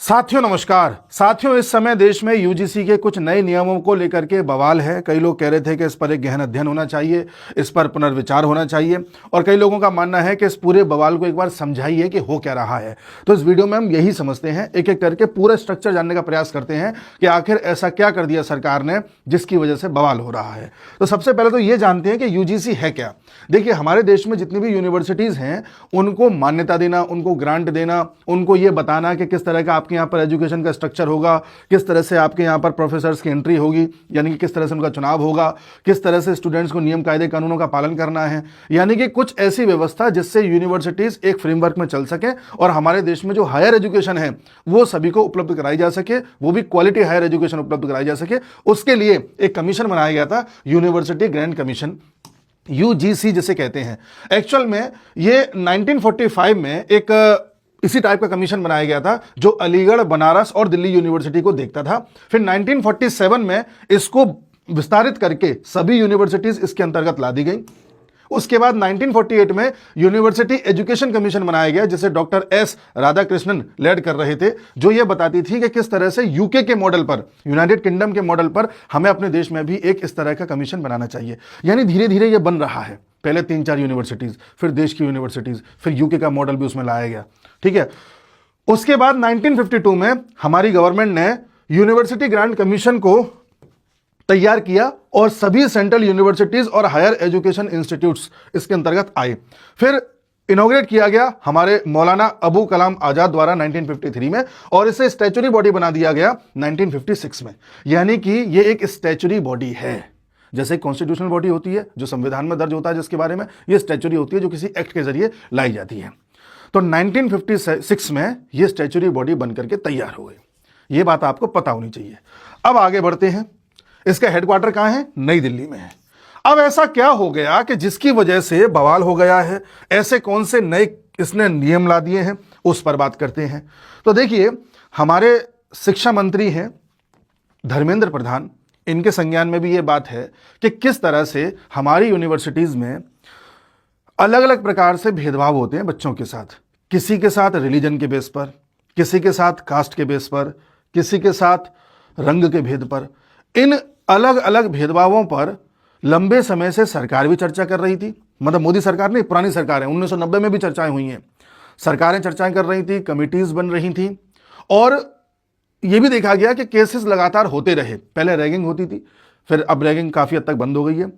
साथियों नमस्कार। साथियों, इस समय देश में यूजीसी के कुछ नए नियमों को लेकर के बवाल है। कई लोग कह रहे थे कि इस पर एक गहन अध्ययन होना चाहिए, इस पर पुनर्विचार होना चाहिए, और कई लोगों का मानना है कि इस पूरे बवाल को एक बार समझाइए कि हो क्या रहा है। तो इस वीडियो में हम यही समझते हैं, एक एक करके पूरा स्ट्रक्चर जानने का प्रयास करते हैं कि आखिर ऐसा क्या कर दिया सरकार ने जिसकी वजह से बवाल हो रहा है। तो सबसे पहले तो ये जानते हैं कि यूजीसी है क्या। देखिए, हमारे देश में जितनी भी यूनिवर्सिटीज हैं उनको मान्यता देना, उनको ग्रांट देना, उनको ये बताना कि किस तरह का आपके यहाँ पर एजुकेशन का स्ट्रक्चर होगा, किस तरह से आपके यहाँ पर प्रोफेसर्स की एंट्री होगी, यानी कि किस तरह से उनका चुनाव होगा, किस तरह से स्टूडेंट्स को नियम कायदे कानूनों का पालन करना है, यानी कि कुछ ऐसी व्यवस्था जिससे यूनिवर्सिटीज एक फ्रेमवर्क में चल सके और हमारे देश में जो हायर एजुकेशन है वो सभी को उपलब्ध कराई जा सके, वो भी क्वालिटी हायर एजुकेशन उपलब्ध कराई जा सके। उसके लिए एक कमीशन बनाया गया था, यूनिवर्सिटी ग्रांट कमीशन, यूजीसी जिसे कहते हैं। एक्चुअल में ये 1945 में एक इसी टाइप का कमीशन बनाया गया था जो अलीगढ़, बनारस और दिल्ली यूनिवर्सिटी को देखता था। फिर 1947 में इसको विस्तारित करके सभी यूनिवर्सिटीज इसके अंतर्गत ला दी गई। उसके बाद 1948 में यूनिवर्सिटी एजुकेशन कमीशन बनाया गया जिसे डॉक्टर एस राधाकृष्णन लीड कर रहे थे, जो यह बताती थी कि किस तरह से यूके के मॉडल पर, यूनाइटेड किंगडम के मॉडल पर हमें अपने देश में भी एक इस तरह का कमीशन बनाना चाहिए। यानी धीरे धीरे यह बन रहा है। पहले 3-4 यूनिवर्सिटीज, फिर देश की यूनिवर्सिटीज, फिर यूके का मॉडल भी उसमें लाया गया। ठीक है। उसके बाद 1952 में हमारी गवर्नमेंट ने यूनिवर्सिटी ग्रांट कमीशन को तैयार किया और सभी सेंट्रल यूनिवर्सिटीज और हायर एजुकेशन इंस्टीट्यूट्स इसके अंतर्गत आए। फिर इनॉग्रेट किया गया हमारे मौलाना अबू कलाम आजाद द्वारा 1953 में, और इसे स्टैच्यूरी बॉडी बना दिया गया 1956 में। यानी कि ये एक स्टैच्यूरी बॉडी है, जैसे कॉन्स्टिट्यूशनल बॉडी होती है जो संविधान में दर्ज होता है जिसके बारे में, ये स्टैच्यूरी होती है जो किसी एक्ट के जरिए लाई जाती है। तो 1956 में ये स्टैच्यूरी बॉडी बनकर के तैयार हो गई। ये बात आपको पता होनी चाहिए। अब आगे बढ़ते हैं। इसका हेडक्वार्टर कहां है? नई दिल्ली में है। अब ऐसा क्या हो गया कि जिसकी वजह से बवाल हो गया है? ऐसे कौन से नए इसने नियम ला दिए हैं, उस पर बात करते हैं। तो देखिए, हमारे शिक्षा मंत्री हैं धर्मेंद्र प्रधान, इनके संज्ञान में भी ये बात है कि किस तरह से हमारी यूनिवर्सिटीज में अलग अलग प्रकार से भेदभाव होते हैं बच्चों के साथ। किसी के साथ रिलीजन के बेस पर, किसी के साथ कास्ट के बेस पर, किसी के साथ रंग के भेद पर। इन अलग अलग भेदभावों पर लंबे समय से सरकार भी चर्चा कर रही थी। मतलब मोदी सरकार नहीं, पुरानी सरकार है, 1990 में भी चर्चाएं हुई हैं। सरकारें चर्चाएं कर रही थी, कमिटीज बन रही थी, और यह भी देखा गया कि केसेस लगातार होते रहे। पहले रैगिंग होती थी, फिर अब रैगिंग काफी हद तक बंद हो गई है।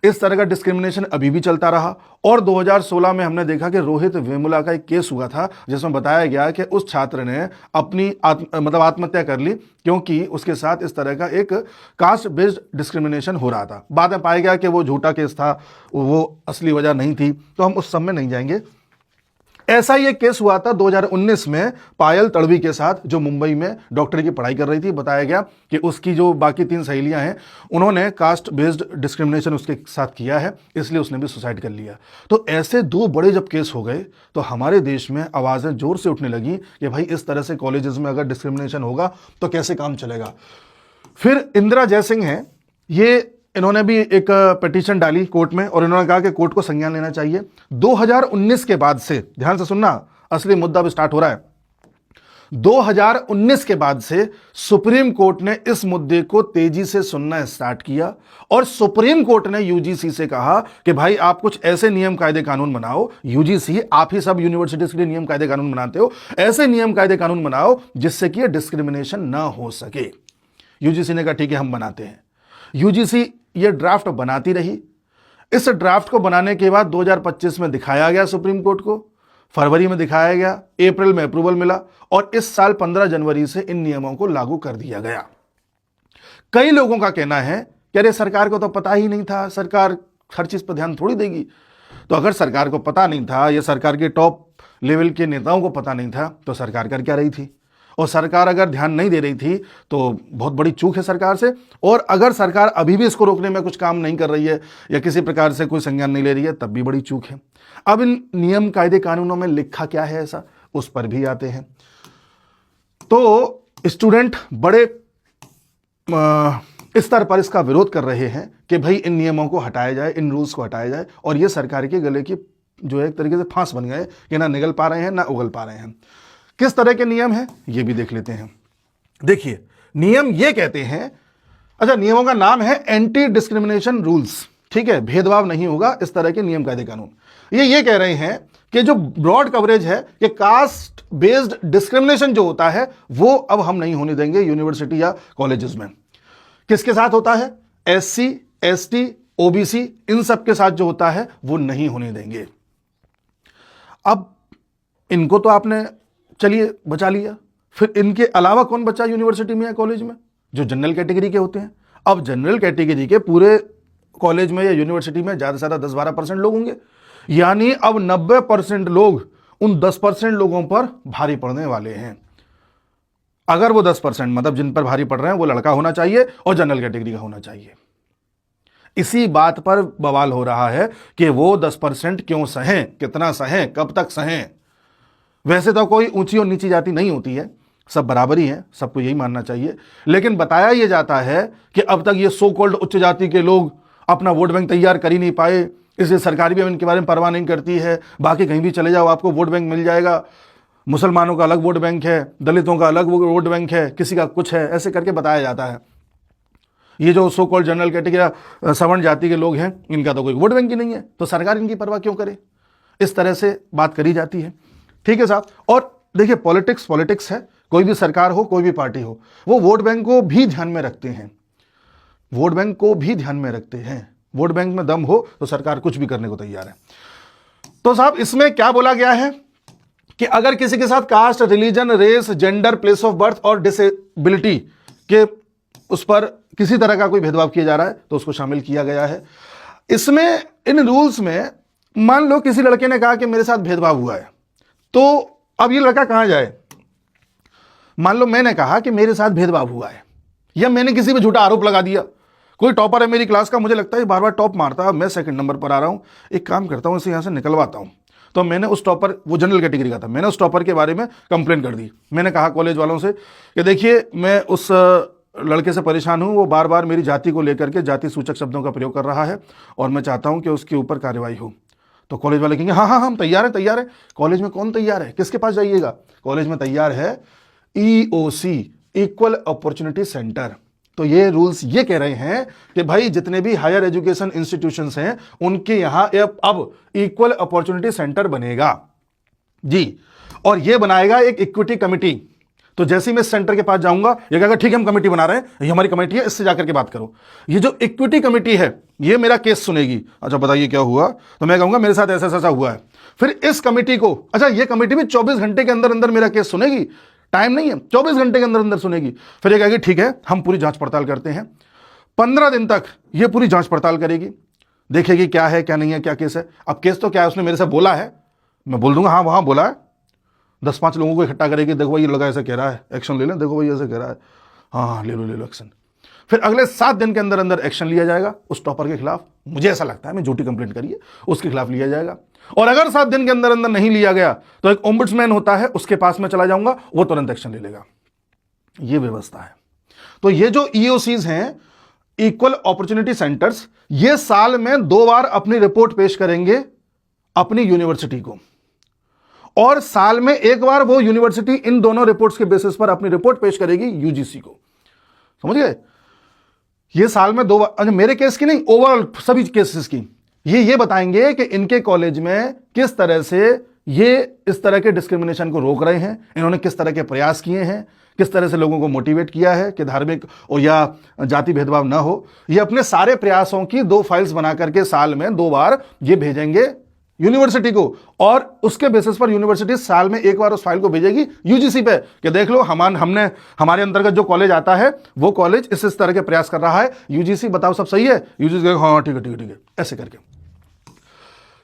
इस तरह का डिस्क्रिमिनेशन अभी भी चलता रहा। और 2016 में हमने देखा कि रोहित वेमुला का एक केस हुआ था जिसमें बताया गया कि उस छात्र ने अपनी आत्महत्या कर ली क्योंकि उसके साथ इस तरह का एक कास्ट बेस्ड डिस्क्रिमिनेशन हो रहा था। बाद में पाया गया कि वो झूठा केस था, वो असली वजह नहीं थी, तो हम उस सब में नहीं जाएंगे। ऐसा ही एक केस हुआ था 2019 में पायल तड़वी के साथ, जो मुंबई में डॉक्टरी की पढ़ाई कर रही थी। बताया गया कि उसकी जो बाकी 3 सहेलियां हैं उन्होंने कास्ट बेस्ड डिस्क्रिमिनेशन उसके साथ किया है, इसलिए उसने भी सुसाइड कर लिया। तो ऐसे 2 बड़े जब केस हो गए तो हमारे देश में आवाज़ें जोर से उठने लगी कि भाई इस तरह से कॉलेजेस में अगर डिस्क्रिमिनेशन होगा तो कैसे काम चलेगा। फिर इंदिरा जयसिंह हैं, ये इन्होंने भी एक पिटीशन डाली कोर्ट में और इन्होंने कहा कि कोर्ट को संज्ञान लेना चाहिए। 2019 के बाद से, ध्यान से सुनना, असली मुद्दा अब स्टार्ट हो रहा है। 2019 के बाद से सुप्रीम कोर्ट ने इस मुद्दे को तेजी से सुनना स्टार्ट किया और सुप्रीम कोर्ट ने यूजीसी से कहा कि भाई आप कुछ ऐसे नियम कायदे कानून बनाओ। यूजीसी, आप ही सब यूनिवर्सिटीज के लिए नियम कायदे कानून बनाते हो, ऐसे नियम कायदे कानून बनाओ जिससे कि डिस्क्रिमिनेशन ना हो सके। यूजीसी ने कहा ठीक है, हम बनाते हैं। यूजीसी ये ड्राफ्ट बनाती रही। इस ड्राफ्ट को बनाने के बाद 2025 में दिखाया गया सुप्रीम कोर्ट को, फरवरी में दिखाया गया, अप्रैल में अप्रूवल मिला और इस साल 15 जनवरी से इन नियमों को लागू कर दिया गया। कई लोगों का कहना है कि अरे सरकार को तो पता ही नहीं था, सरकार हर चीज पर ध्यान थोड़ी देगी। तो अगर सरकार को पता नहीं था या सरकार के टॉप लेवल के नेताओं को पता नहीं था तो सरकार कर क्या रही थी? और सरकार अगर ध्यान नहीं दे रही थी तो बहुत बड़ी चूक है सरकार से। और अगर सरकार अभी भी इसको रोकने में कुछ काम नहीं कर रही है या किसी प्रकार से कोई संज्ञान नहीं ले रही है, तब भी बड़ी चूक है। अब इन नियम कायदे कानूनों में लिखा क्या है ऐसा, उस पर भी आते हैं। तो स्टूडेंट बड़े स्तर पर इसका विरोध कर रहे हैं कि भाई इन नियमों को हटाया जाए, इन रूल्स को हटाया जाए, और ये सरकार के गले की जो है एक तरीके से फांस बन गए कि ना निगल पा रहे हैं ना उगल पा रहे हैं। किस तरह के नियम हैं ये भी देख लेते हैं। देखिए, नियम ये कहते हैं, अच्छा, नियमों का नाम है एंटी डिस्क्रिमिनेशन रूल्स, ठीक है, भेदभाव नहीं होगा, इस तरह के नियम कायदे कानून। ये कह रहे हैं कि जो ब्रॉड कवरेज है कि कास्ट बेस्ड डिस्क्रिमिनेशन जो होता है वो अब हम नहीं होने देंगे यूनिवर्सिटी या कॉलेजेस में। किसके साथ होता है? एससी, एसटी, ओबीसी, इन सब के साथ जो होता है वो नहीं होने देंगे। अब इनको तो आपने चलिए बचा लिया, फिर इनके अलावा कौन बचा यूनिवर्सिटी में या कॉलेज में? जो जनरल कैटेगरी के होते हैं। अब जनरल कैटेगरी के पूरे कॉलेज में या यूनिवर्सिटी में ज्यादा से ज्यादा 10-12% लोग होंगे, यानी अब 90% लोग उन 10% लोगों पर भारी पड़ने वाले हैं। अगर वो 10% मतलब जिन पर भारी पड़ रहे हैं वो लड़का होना चाहिए और जनरल कैटेगरी का होना चाहिए। इसी बात पर बवाल हो रहा है कि वो 10% क्यों सहें, कितना सहें, कब तक सहें। वैसे तो कोई ऊंची और नीची जाति नहीं होती है, सब बराबर ही है, सबको यही मानना चाहिए। लेकिन बताया यह जाता है कि अब तक ये सो कॉल्ड उच्च जाति के लोग अपना वोट बैंक तैयार कर ही नहीं पाए, इसलिए सरकार भी अब इनके बारे में परवाह नहीं करती है। बाकी कहीं भी चले जाओ आपको वोट बैंक मिल जाएगा, मुसलमानों का अलग वोट बैंक है, दलितों का अलग वोट बैंक है, किसी का कुछ है, ऐसे करके बताया जाता है। ये जो सो कॉल्ड जनरल कैटेगरी सवर्ण जाति के लोग हैं, इनका तो कोई वोट बैंक ही नहीं है, तो सरकार इनकी परवाह क्यों करे, इस तरह से बात करी जाती है। ठीक है साहब। और देखिए, पॉलिटिक्स है, कोई भी सरकार हो, कोई भी पार्टी हो, वो वोट बैंक को भी ध्यान में रखते हैं, वोट बैंक को भी ध्यान में रखते हैं। वोट बैंक में दम हो तो सरकार कुछ भी करने को तैयार है। तो साहब, इसमें क्या बोला गया है कि अगर किसी के साथ caste, religion, race, gender, place of birth और डिसेबिलिटी के उस पर किसी तरह का कोई भेदभाव किया जा रहा है तो उसको शामिल किया गया है। इसमें, इन रूल्स में, मान लो किसी लड़के ने कहा कि मेरे साथ भेदभाव हुआ है, तो अब ये लड़का कहां जाए? मान लो मैंने कहा कि मेरे साथ भेदभाव हुआ है, या मैंने किसी पे झूठा आरोप लगा दिया। कोई टॉपर है मेरी क्लास का, मुझे लगता है बार बार टॉप मारता है, मैं सेकंड नंबर पर आ रहा हूं, एक काम करता हूं, इसे यहां से निकलवाता हूं। तो मैंने उस टॉपर, वो जनरल कैटेगरी का था, मैंने उस टॉपर के बारे में कंप्लेन कर दी। मैंने कहा कॉलेज वालों से कि देखिए, मैं उस लड़के से परेशान हूं, वो बार बार मेरी जाति को लेकर के जाति सूचक शब्दों का प्रयोग कर रहा है और मैं चाहता हूं कि उसके ऊपर कार्रवाई हो। तो कॉलेज वाले कहेंगे हाँ हाँ हम तैयार है। कॉलेज में कौन तैयार है? किसके पास जाइएगा? कॉलेज में तैयार है EOC, इक्वल अपॉर्चुनिटी सेंटर। तो ये रूल्स ये कह रहे हैं कि भाई जितने भी हायर एजुकेशन इंस्टीट्यूशंस हैं उनके यहां अब इक्वल अपॉर्चुनिटी सेंटर बनेगा जी, और ये बनाएगा एक इक्विटी कमिटी। तो जैसे ही मैं सेंटर के पास जाऊंगा, ये कहेगा ठीक है हम कमेटी बना रहे हैं, ये हमारी कमेटी है, इससे जाकर के बात करो। ये जो इक्विटी कमेटी है ये मेरा केस सुनेगी। अच्छा बताइए क्या हुआ? तो मैं कहूंगा मेरे साथ ऐसा ऐसा हुआ है। फिर इस कमेटी को, अच्छा ये कमेटी भी 24 घंटे के अंदर अंदर मेरा केस सुनेगी, टाइम नहीं है, 24 घंटे के अंदर अंदर सुनेगी। फिर ये कहेगी ठीक है हम पूरी जांच पड़ताल करते हैं। 15 दिन तक ये पूरी जांच पड़ताल करेगी, देखेगी क्या है क्या नहीं है, क्या केस है। अब केस तो क्या है, उसने मेरे से बोला है, मैं बोल दूंगा हाँ वहां बोला है। 10-5 लोगों को इकट्ठा करेगी, देखो भाई ये लगा ऐसा कह रहा है, एक्शन ले लें, देखो भाई ऐसा कह रहा है, हाँ ले लो एक्शन। फिर अगले 7 दिन के अंदर अंदर एक्शन लिया जाएगा उस टॉपर के खिलाफ। मुझे ऐसा लगता है, मैं झूठी कंप्लेंट करिए, उसके खिलाफ लिया जाएगा। और अगर 7 दिन के अंदर अंदर नहीं लिया गया तो एक ओम्बुड्समैन होता है, उसके पास में चला जाऊंगा, वो तुरंत एक्शन ले लेगा। ये व्यवस्था है। तो ये जो EOCs हैं, इक्वल अपॉर्चुनिटी सेंटर्स, ये साल में 2 बार अपनी रिपोर्ट पेश करेंगे अपनी यूनिवर्सिटी को, और साल में 1 बार वो यूनिवर्सिटी इन दोनों रिपोर्ट्स के बेसिस पर अपनी रिपोर्ट पेश करेगी UGC को। समझ गए? ये साल में 2 बार, मेरे केस की नहीं, ओवरऑल सभी केसेस की। ये बताएंगे कि इनके कॉलेज में किस तरह से ये इस तरह के डिस्क्रिमिनेशन को रोक रहे हैं, इन्होंने किस तरह के प्रयास किए हैं, किस तरह से लोगों को मोटिवेट किया है कि धार्मिक और या जाति भेदभाव ना हो। ये अपने सारे प्रयासों की 2 फाइल्स बना करके साल में 2 बार ये भेजेंगे यूनिवर्सिटी को, और उसके बेसिस पर यूनिवर्सिटी साल में 1 बार उस फाइल को भेजेगी UGC पे कि देख लो हमने हमारे अंतर्गत जो कॉलेज आता है वो कॉलेज इस तरह के प्रयास कर रहा है, UGC बताओ सब सही है? UGC हाँ ठीक है, ऐसे करके।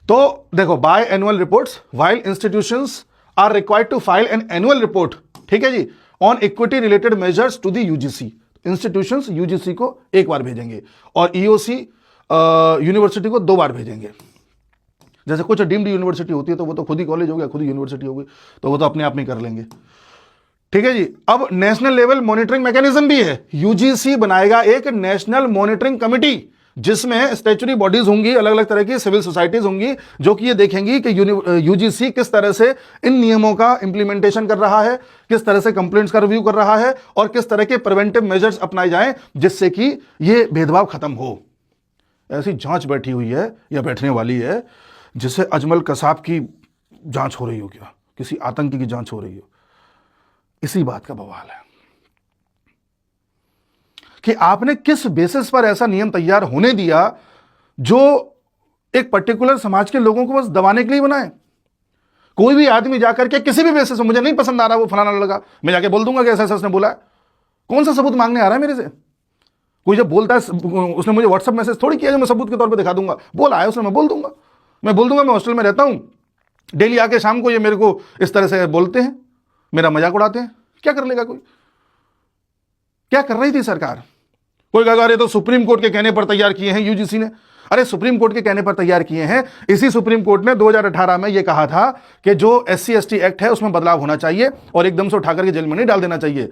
तो देखो, by annual reports while institutions are required to file an annual report, ठीक है जी, on equity related measures to the UGC। Institutions UGC को 1 बार भेजेंगे और EOC यूनिवर्सिटी को 2 बार भेजेंगे। जैसे कुछ डीम्ड यूनिवर्सिटी होती है तो वो तो खुद ही कॉलेज हो गया, खुद ही यूनिवर्सिटी हो गई, तो वो तो अपने आप में कर लेंगे। ठीक है जी। अब नेशनल लेवल मॉनिटरिंग मैकेनिज्म भी है, UGC बनाएगा एक नेशनल मॉनिटरिंग कमिटी जिसमें स्टैट्यूटरी बॉडीज होंगी, अलग अलग तरह की सिविल सोसाइटीज होंगी, जो कि ये देखेंगी कि यूजीसी किस तरह से इन नियमों का इंप्लीमेंटेशन कर रहा है, किस तरह से कंप्लेंट्स का रिव्यू कर रहा है और किस तरह के प्रिवेंटिव मेजर्स अपनाए जाएं जिससे कि ये भेदभाव खत्म हो। ऐसी जांच बैठी हुई है या बैठने वाली है जिससे अजमल कसाब की जांच हो रही हो, क्या किसी आतंकी की जांच हो रही हो। इसी बात का बवाल है कि आपने किस बेसिस पर ऐसा नियम तैयार होने दिया जो एक पर्टिकुलर समाज के लोगों को बस दबाने के लिए बनाए। कोई भी आदमी जाकर के किसी भी बेसिस पर, मुझे नहीं पसंद आ रहा वो फलाना लड़का, मैं जाके बोल दूंगा कि ऐसा ऐसा उसने बोला है। कौन सा सबूत मांगने आ रहा है मेरे से? कोई जब बोलता है, उसने मुझे व्हाट्सएप मैसेज थोड़ी किया जो मैं सबूत के तौर पे दिखा दूंगा। बोला है उसने, मैं बोल दूंगा मैं हॉस्टल में रहता हूं, डेली आके शाम को ये मेरे को इस तरह से बोलते हैं, मेरा मजाक उड़ाते हैं। क्या कर लेगा कोई? क्या कर रही थी सरकार? कोई कहेगा अरे तो सुप्रीम कोर्ट के कहने पर तैयार किए हैं यूजीसी ने। अरे सुप्रीम कोर्ट के कहने पर तैयार किए हैं। इसी सुप्रीम कोर्ट ने 2018 में यह कहा था कि जो SC/ST एक्ट है उसमें बदलाव होना चाहिए और एकदम से उठाकर के जेल में नहीं डाल देना चाहिए।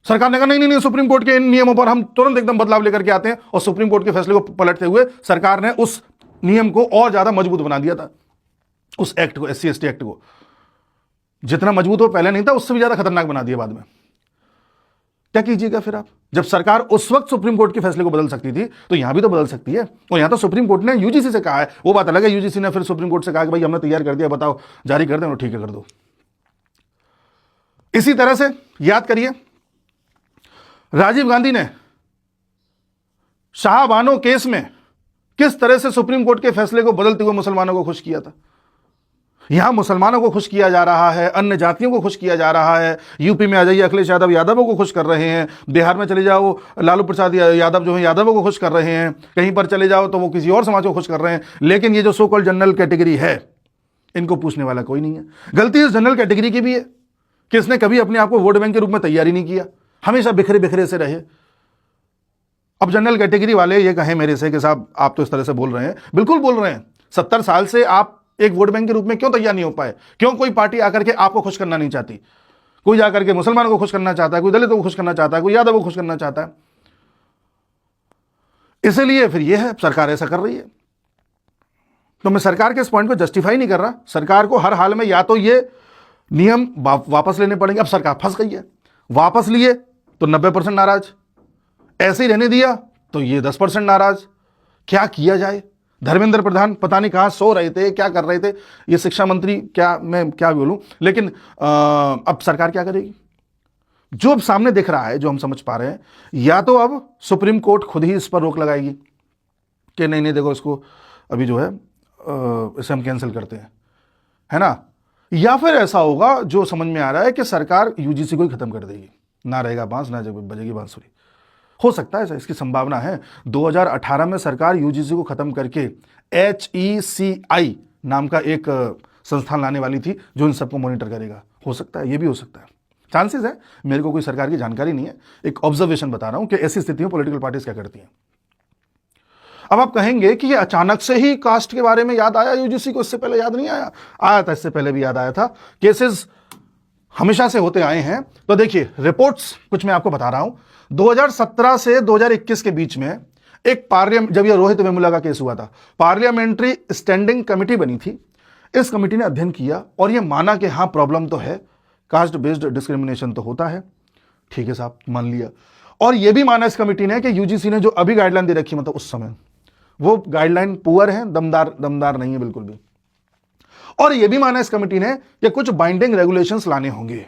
सरकार ने कहा नहीं नहीं नहीं, सुप्रीम कोर्ट के इन नियमों पर हम तुरंत एकदम बदलाव लेकर के आते हैं, और सुप्रीम कोर्ट के फैसले को पलटते हुए सरकार ने उस नियम को और ज्यादा मजबूत बना दिया था। उस एक्ट को, SC/ST एक्ट को जितना मजबूत हो पहले नहीं था, उससे भी ज्यादा खतरनाक बना दिया बाद में। क्या कीजिएगा फिर आप? जब सरकार उस वक्त सुप्रीम कोर्ट के फैसले को बदल सकती थी तो यहां भी तो बदल सकती है। और यहां तो सुप्रीम कोर्ट ने यूजीसी से कहा है, वो बात अलग है, यूजीसी ने फिर सुप्रीम कोर्ट से कहा कि भाई हमने तैयार कर दिया, बताओ जारी कर दें। ठीक है, कर दो। इसी तरह से याद करिए, राजीव गांधी ने शाहबानो केस में किस तरह से सुप्रीम कोर्ट के फैसले को बदलते हुए मुसलमानों को खुश किया था। यहां मुसलमानों को खुश किया जा रहा है, अन्य जातियों को खुश किया जा रहा है। यूपी में आ जाइए, अखिलेश यादव यादवों को खुश कर रहे हैं। बिहार में चले जाओ, लालू प्रसाद यादव जो है यादवों को खुश कर रहे हैं। कहीं पर चले जाओ तो वो किसी और समाज को खुश कर रहे हैं। लेकिन ये जो सो कॉल्ड जनरल कैटेगरी है, इनको पूछने वाला कोई नहीं है। गलती इस जनरल कैटेगरी की भी है कि इसने कभी अपने आप को वोट बैंक के रूप में तैयारी नहीं किया, हमेशा बिखरे बिखरे से रहे। अब जनरल कैटेगरी वाले ये कहें मेरे से कि साहब आप तो इस तरह से बोल रहे हैं, बिल्कुल बोल रहे हैं। 70 साल से आप एक वोट बैंक के रूप में क्यों तैयार नहीं हो पाए? क्यों कोई पार्टी आकर के आपको खुश करना नहीं चाहती? कोई जाकर के मुसलमानों को खुश करना चाहता है, कोई दलितों को खुश करना चाहता है, कोई यादव को खुश करना चाहता है। इसलिए फिर यह है, सरकार ऐसा कर रही है। तो मैं सरकार के इस पॉइंट को जस्टिफाई नहीं कर रहा। सरकार को हर हाल में या तो ये नियम वापस लेने पड़ेंगे। अब सरकार फंस गई है, वापस लिए तो 90% नाराज, ऐसे ही रहने दिया तो ये 10% नाराज। क्या किया जाए? धर्मेंद्र प्रधान पता नहीं कहां सो रहे थे, क्या कर रहे थे, ये शिक्षा मंत्री, क्या मैं क्या बोलूं। लेकिन अब सरकार क्या करेगी? जो अब सामने दिख रहा है, जो हम समझ पा रहे हैं, या तो अब सुप्रीम कोर्ट खुद ही इस पर रोक लगाएगी कि नहीं नहीं देखो इसको अभी जो है इसे हम कैंसिल करते हैं, है ना। या फिर ऐसा होगा जो समझ में आ रहा है कि सरकार यूजीसी को ही खत्म कर देगी, ना रहेगा बांस ना बजेगी बांसुरी। हो सकता है, इसकी संभावना है। 2018 में सरकार यूजीसी को खत्म करके HECI नाम का एक संस्थान लाने वाली थी जो इन सबको मॉनिटर करेगा। हो सकता है, ये भी हो सकता है, चांसेस है। मेरे को कोई सरकार की जानकारी नहीं है, एक ऑब्जर्वेशन बता रहा हूं कि ऐसी स्थिति में पॉलिटिकल पार्टीज क्या करती हैं। अब आप कहेंगे कि ये अचानक से ही कास्ट के बारे में याद आया यूजीसी को, इससे पहले याद नहीं आया? आया था, इससे पहले भी याद आया था। केसेस हमेशा से होते आए हैं। तो देखिए रिपोर्ट्स कुछ मैं आपको बता रहा हूं। 2017 से 2021 के बीच में एक जब यह रोहित वेमुला का केस हुआ था, पार्लियामेंट्री स्टैंडिंग कमेटी बनी थी। इस कमेटी ने अध्ययन किया और यह माना कि हाँ प्रॉब्लम तो है, कास्ट बेस्ड डिस्क्रिमिनेशन तो होता है। ठीक है साहब, मान लिया। और यह भी माना इस कमेटी ने कि यूजीसी ने जो अभी गाइडलाइन दे रखी, मतलब उस समय वो गाइडलाइन पुअर है, दमदार नहीं है बिल्कुल भी। और यह भी माना इस कमेटी ने कि कुछ बाइंडिंग रेगुलेशंस लाने होंगे,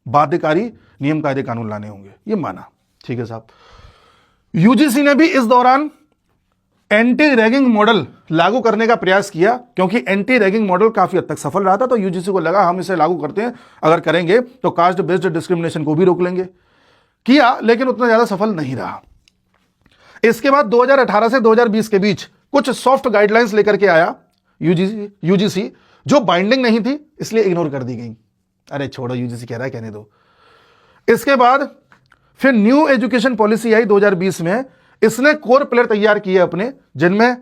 बाध्यकारी नियम कायदे कानून लाने होंगे, ये माना। ठीक है साहब। यूजीसी ने भी इस दौरान एंटी रैगिंग मॉडल लागू करने का प्रयास किया, क्योंकि एंटी रैगिंग मॉडल काफी हद तक सफल रहा था। तो यूजीसी को लगा हम इसे लागू करते हैं, अगर करेंगे तो कास्ट बेस्ड डिस्क्रिमिनेशन को भी रोक लेंगे। किया, लेकिन उतना ज्यादा सफल नहीं रहा। इसके बाद 2018 से 2020 के बीच कुछ सॉफ्ट गाइडलाइंस लेकर के आया यूजीसी, जो बाइंडिंग नहीं थी, इसलिए इग्नोर कर दी गई। अरे छोड़ो, यूजीसी कह रहा है कहने दो। इसके बाद फिर न्यू एजुकेशन पॉलिसी आई 2020 में। इसने कोर पिलर तैयार किए अपने, जिनमें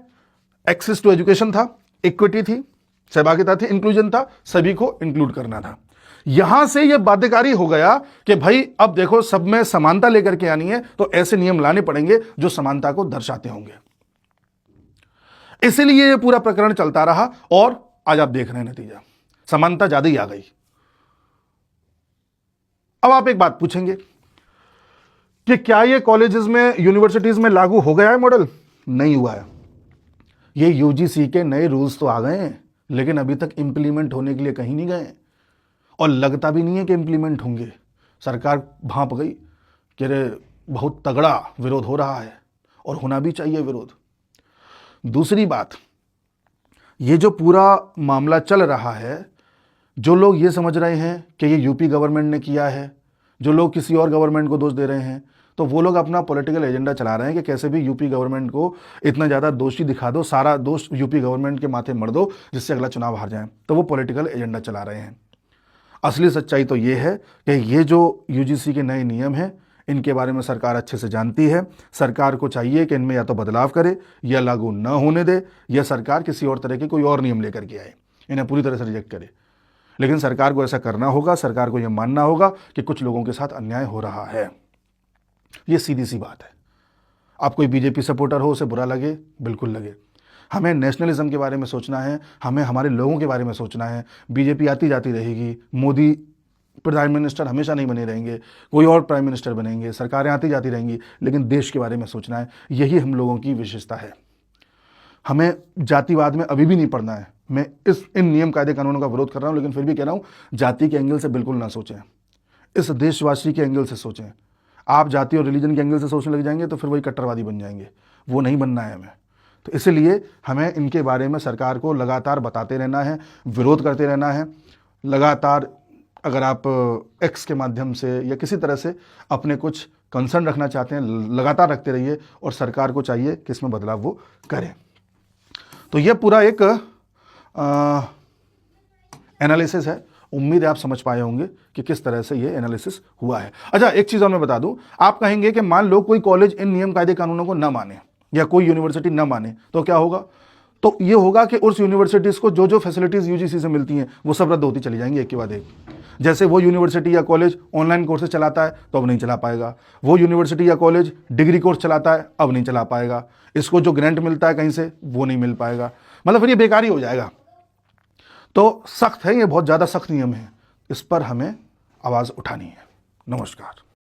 एक्सेस टू एजुकेशन था, इक्विटी थी, सहभागिता थी, इंक्लूजन था, सभी को इंक्लूड करना था। यहां से यह बाध्यकारी हो गया कि भाई अब देखो सब में समानता लेकर के आनी है, तो ऐसे नियम लाने पड़ेंगे जो समानता को दर्शाते होंगे। इसलिए ये पूरा प्रकरण चलता रहा और आज आप देख रहे हैं नतीजा, समानता ज्यादा ही आ गई। अब आप एक बात पूछेंगे कि क्या ये कॉलेजेस में, यूनिवर्सिटीज में लागू हो गया है मॉडल? नहीं हुआ है। ये यूजीसी के नए रूल्स तो आ गए हैं, लेकिन अभी तक इंप्लीमेंट होने के लिए कहीं नहीं गए और लगता भी नहीं है कि इंप्लीमेंट होंगे। सरकार भांप गई कि अरे बहुत तगड़ा विरोध हो रहा है और होना भी चाहिए विरोध। दूसरी बात, ये जो पूरा मामला चल रहा है, जो लोग ये समझ रहे हैं कि ये यूपी गवर्नमेंट ने किया है, जो लोग किसी और गवर्नमेंट को दोष दे रहे हैं, तो वो लोग अपना पॉलिटिकल एजेंडा चला रहे हैं कि कैसे भी यूपी गवर्नमेंट को इतना ज़्यादा दोषी दिखा दो, सारा दोष यूपी गवर्नमेंट के माथे मर दो जिससे अगला चुनाव हार जाए। तो वो पॉलिटिकल एजेंडा चला रहे हैं। असली सच्चाई तो ये है कि ये जो यूजीसी के नए नियम हैं, इनके बारे में सरकार अच्छे से जानती है। सरकार को चाहिए कि इनमें या तो बदलाव करे या लागू न होने दे, या सरकार किसी और तरह के कोई और नियम लेकर के आए, इन्हें पूरी तरह से रिजेक्ट करे। लेकिन सरकार को ऐसा करना होगा, सरकार को यह मानना होगा कि कुछ लोगों के साथ अन्याय हो रहा है। ये सीधी सी बात है। आप कोई बीजेपी सपोर्टर हो, उसे बुरा लगे, बिल्कुल लगे। हमें नेशनलिज्म के बारे में सोचना है, हमें हमारे लोगों के बारे में सोचना है। बीजेपी आती जाती रहेगी, मोदी प्राइम मिनिस्टर हमेशा नहीं बने रहेंगे, कोई और प्राइम मिनिस्टर बनेंगे, सरकारें आती जाती रहेंगी, लेकिन देश के बारे में सोचना है। यही हम लोगों की विशेषता है। हमें जातिवाद में अभी भी नहीं पड़ना है। मैं इन नियम कायदे कानूनों का विरोध कर रहा हूं, लेकिन फिर भी कह रहा हूं, जाति के एंगल से बिल्कुल ना सोचें, इस देशवासी के एंगल से सोचें। आप जाति और रिलीजन के एंगल से सोचने लग जाएंगे तो फिर वही कट्टरवादी बन जाएंगे। वो नहीं बनना है हमें। तो इसलिए हमें इनके बारे में सरकार को लगातार बताते रहना है, विरोध करते रहना है लगातार। अगर आप एक्स के माध्यम से या किसी तरह से अपने कुछ कंसर्न रखना चाहते हैं, लगातार रखते रहिए, और सरकार को चाहिए कि इसमें बदलाव वो करें। तो ये पूरा एक एनालिसिस है। उम्मीद है आप समझ पाए होंगे कि किस तरह से ये एनालिसिस हुआ है। अच्छा, एक चीज़ और मैं बता दूं, आप कहेंगे कि मान लो कोई कॉलेज इन नियम कायदे कानूनों को न माने या कोई यूनिवर्सिटी न माने, तो क्या होगा? तो ये होगा कि उस यूनिवर्सिटीज़ को जो जो फैसिलिटीज़ यूजीसी से मिलती हैं वो सब रद्द होती चली जाएंगी एक के बाद एक। जैसे वो यूनिवर्सिटी या कॉलेज ऑनलाइन कोर्सेज चलाता है तो अब नहीं चला पाएगा, वो यूनिवर्सिटी या कॉलेज डिग्री कोर्स चलाता है अब नहीं चला पाएगा, इसको जो ग्रांट मिलता है कहीं से वो नहीं मिल पाएगा, मतलब फिर ये बेकार ही हो जाएगा। तो सख्त है, ये बहुत ज़्यादा सख्त नियम है, इस पर हमें आवाज़ उठानी है। नमस्कार।